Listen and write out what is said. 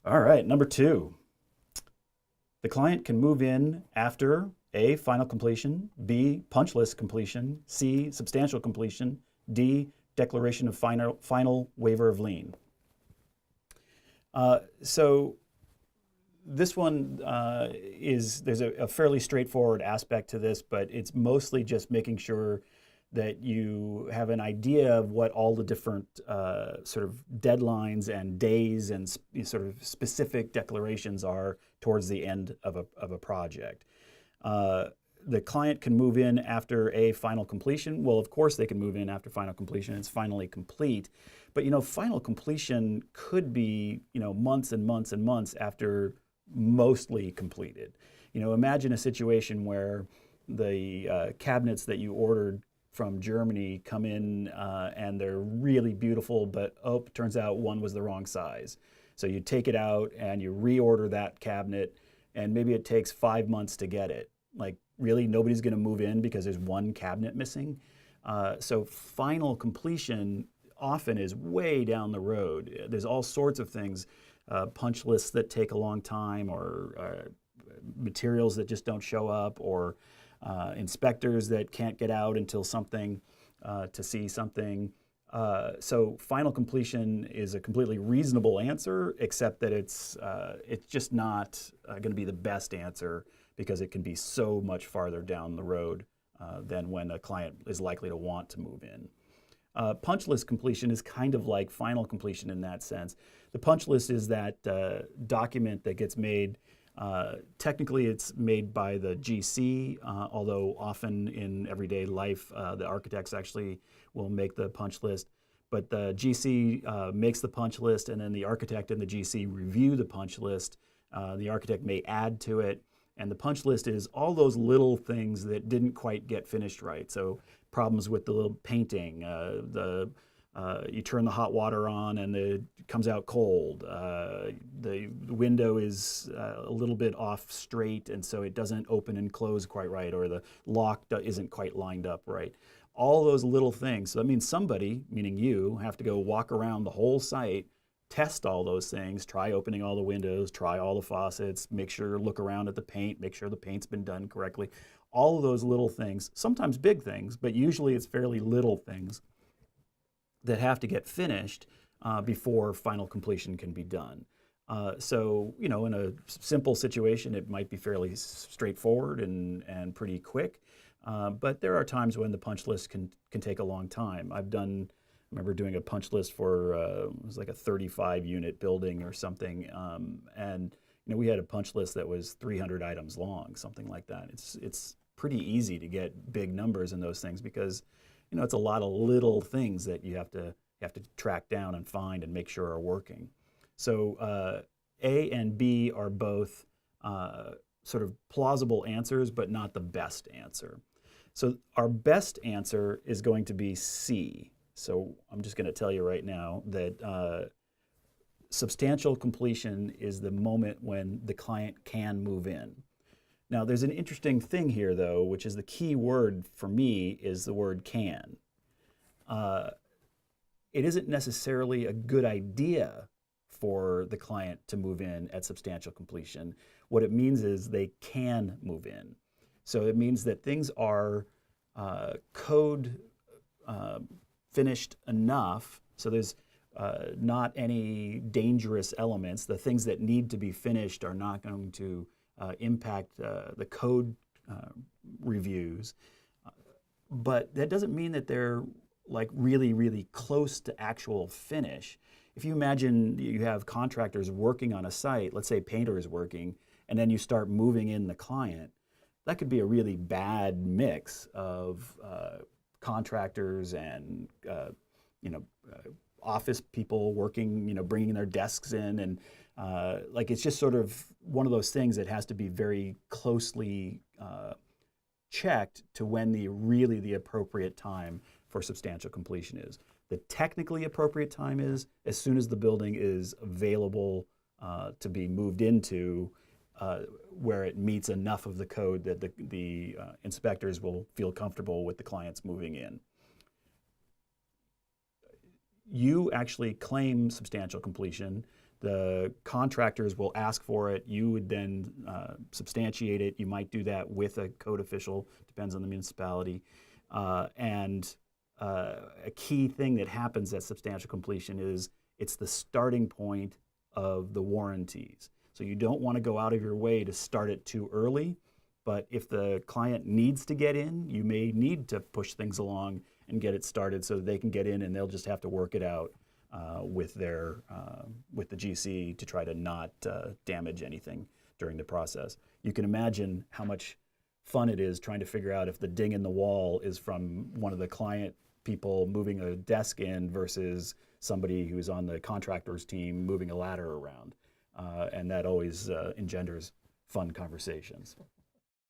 All right, number two. The client can move in after A, final completion, B, punch list completion, C, substantial completion, D, declaration of final waiver of lien. So this one there's a fairly straightforward aspect to this, but it's mostly just making sure that you have an idea of what all the different sort of deadlines and days and sort of specific declarations are towards the end of a project. The client can move in after a final completion. Well, of course they can move in after final completion. It's finally complete. But final completion could be months and months and months after mostly completed. Imagine a situation where the cabinets that you ordered from Germany come in and they're really beautiful, but turns out one was the wrong size. So you take it out and you reorder that cabinet, and maybe it takes 5 months to get it. Like, really, nobody's going to move in because there's one cabinet missing. So final completion often is way down the road. There's all sorts of things, punch lists that take a long time, or materials that just don't show up, or inspectors that can't get out until something to see something. So final completion is a completely reasonable answer, except that it's just not going to be the best answer because it can be so much farther down the road than when a client is likely to want to move in. Punch list completion is kind of like final completion in that sense. The punch list is that document that gets made. Technically, it's made by the GC, although often in everyday life, the architects actually will make the punch list. But the GC makes the punch list, and then the architect and the GC review the punch list. The architect may add to it. And the punch list is all those little things that didn't quite get finished right. So problems with the little painting, you turn the hot water on and it comes out cold. The window is a little bit off straight, and so it doesn't open and close quite right, or the lock isn't quite lined up right. All those little things. So that means somebody, meaning you, have to go walk around the whole site, test all those things, try opening all the windows, try all the faucets, look around at the paint, make sure the paint's been done correctly. All of those little things, sometimes big things, but usually it's fairly little things that have to get finished before final completion can be done. So, in a simple situation, it might be fairly straightforward and pretty quick. But there are times when the punch list can take a long time. I remember doing a punch list for it was like a 35 unit building or something, and we had a punch list that was 300 items long, something like that. It's pretty easy to get big numbers in those things because it's a lot of little things that you have to track down and find and make sure are working. So A and B are both sort of plausible answers, but not the best answer. So our best answer is going to be C. So I'm just going to tell you right now that substantial completion is the moment when the client can move in. Now, there's an interesting thing here, though, which is the key word for me is the word can. It isn't necessarily a good idea for the client to move in at substantial completion. What it means is they can move in. So it means that things are code finished enough, so there's not any dangerous elements. The things that need to be finished are not going to impact the code reviews. But that doesn't mean that they're like really, really close to actual finish. If you imagine you have contractors working on a site, let's say painter is working, and then you start moving in the client, that could be a really bad mix of contractors and office people working, bringing their desks in, and it's just sort of one of those things that has to be very closely checked to when the appropriate time for substantial completion is. The technically appropriate time is as soon as the building is available to be moved into, where it meets enough of the code that the inspectors will feel comfortable with the clients moving in. You actually claim substantial completion. The contractors will ask for it. You would then substantiate it. You might do that with a code official, depends on the municipality. And a key thing that happens at substantial completion is it's the starting point of the warranties. So you don't want to go out of your way to start it too early, but if the client needs to get in, you may need to push things along and get it started so that they can get in, and they'll just have to work it out with the GC to try to not damage anything during the process. You can imagine how much fun it is trying to figure out if the ding in the wall is from one of the client people moving a desk in versus somebody who's on the contractor's team moving a ladder around. And that always engenders fun conversations.